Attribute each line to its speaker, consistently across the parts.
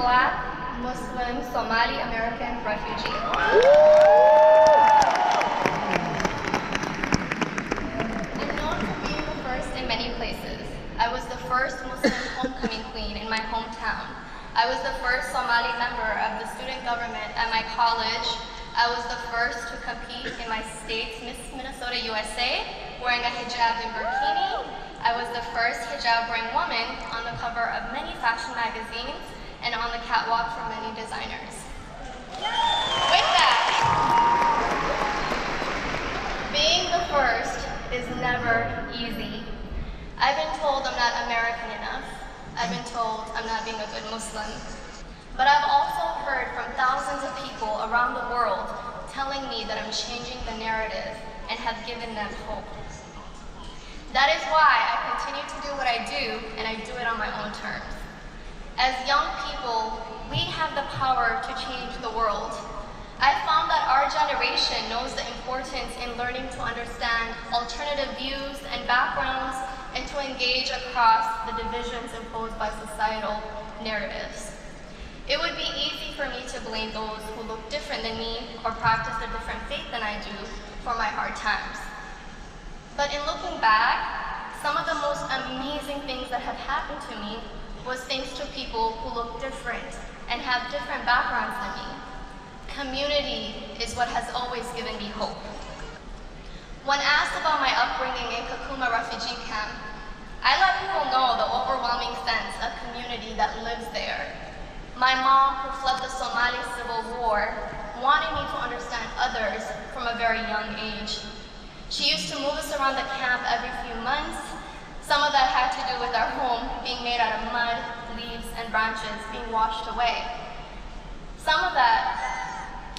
Speaker 1: Black, Muslim, Somali American refugee. I'm known for being the first in many places. I was the first Muslim homecoming queen in my hometown. I was the first Somali member of the student government at my college. I was the first to compete in my state's Miss Minnesota USA wearing a hijab and burkini. I was the first hijab-wearing woman on the cover of many fashion magazines and on the catwalk for many designers. With that, being the first is never easy. I've been told I'm not American enough. I've been told I'm not being a good Muslim. But I've also heard from thousands of people around the world telling me that I'm changing the narrative and have given them hope. That is why I continue to do what I do, and I do it on my own terms. As young people, we have the power to change the world. I found that our generation knows the importance in learning to understand alternative views and backgrounds and to engage across the divisions imposed by societal narratives. It would be easy for me to blame those who look different than me or practice a different faith than I do for my hard times. But in looking back, some of the most amazing things that have happened to me was thanks to people who look different and have different backgrounds than me. Community is what has always given me hope. When asked about my upbringing in Kakuma refugee camp, I let people know the overwhelming sense of community that lives there. My mom, who fled the Somali Civil War, wanted me to understand others from a very young age. She used to move us around the camp every few months. Some of that had to do with our home being made out of mud, leaves, and branches being washed away.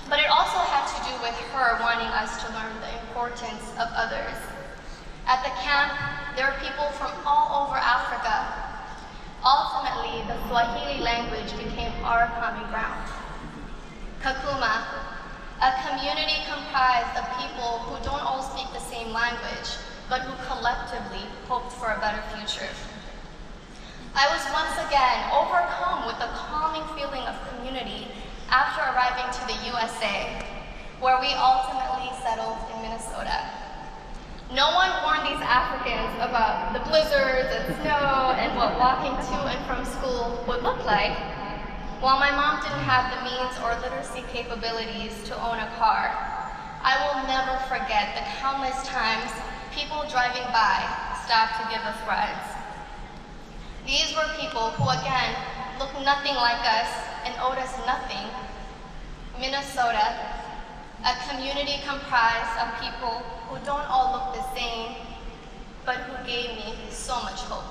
Speaker 1: But it also had to do with her wanting us to learn the importance of others. At the camp, there were people from all over Africa. Ultimately, the Swahili language became our common ground. Kakuma, a community comprised of people who don't all speak the same language, but who collectively hoped for a better future. I was once again overcome with the calming feeling of community after arriving to the USA, where we ultimately settled in Minnesota. No one warned these Africans about the blizzards and snow and what walking to and from school would look like. While my mom didn't have the means or literacy capabilities to own a car, I will never forget the countless times people driving by stopped to give us rides. These were people who, again, looked nothing like us and owed us nothing. Minnesota, a community comprised of people who don't all look the same, but who gave me so much hope.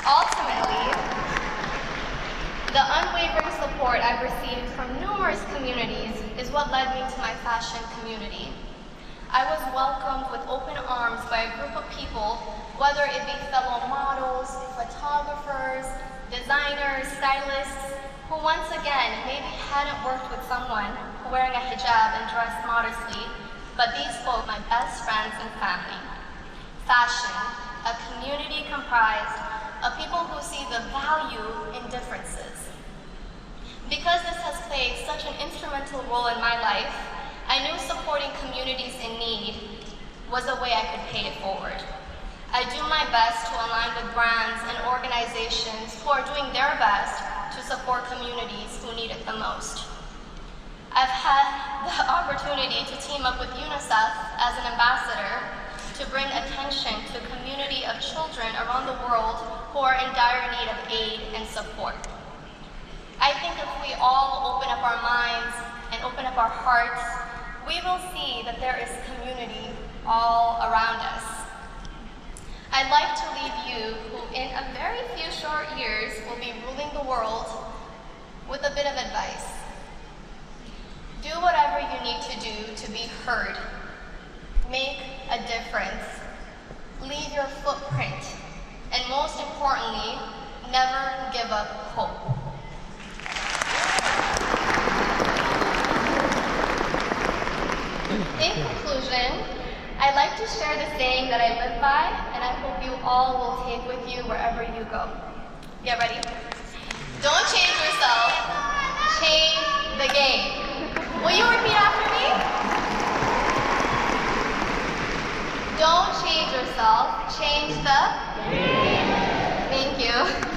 Speaker 1: Ultimately, the unwavering support I've received from numerous communities is what led me to my fashion community. I was welcomed with open arms by a group of people, whether it be fellow models, photographers, designers, stylists, who once again maybe hadn't worked with someone wearing a hijab and dressed modestly, but these folk my best friends and family. Fashion, a community comprised of people who see the value in differences. Because this has played such an instrumental role in my life, I knew supporting communities in need was a way I could pay it forward. I do my best to align with brands and organizations who are doing their best to support communities who need it the most. I've had the opportunity to team up with UNICEF as an ambassador to bring attention to a community of children around the world who are in dire need of aid and support. I think if we all open up our minds and open up our hearts, we will see that there is community all around us. I'd like to leave you, who in a very few short years will be ruling the world, with a bit of advice. Do whatever you need to do to be heard. Make a difference. Leave your footprint. And most importantly, never give up hope. In conclusion, I'd like to share the saying that I live by, and I hope you all will take with you wherever you go. Get ready? Don't change yourself, change the game. Will you repeat after me? Don't change yourself, change the game. Thank you.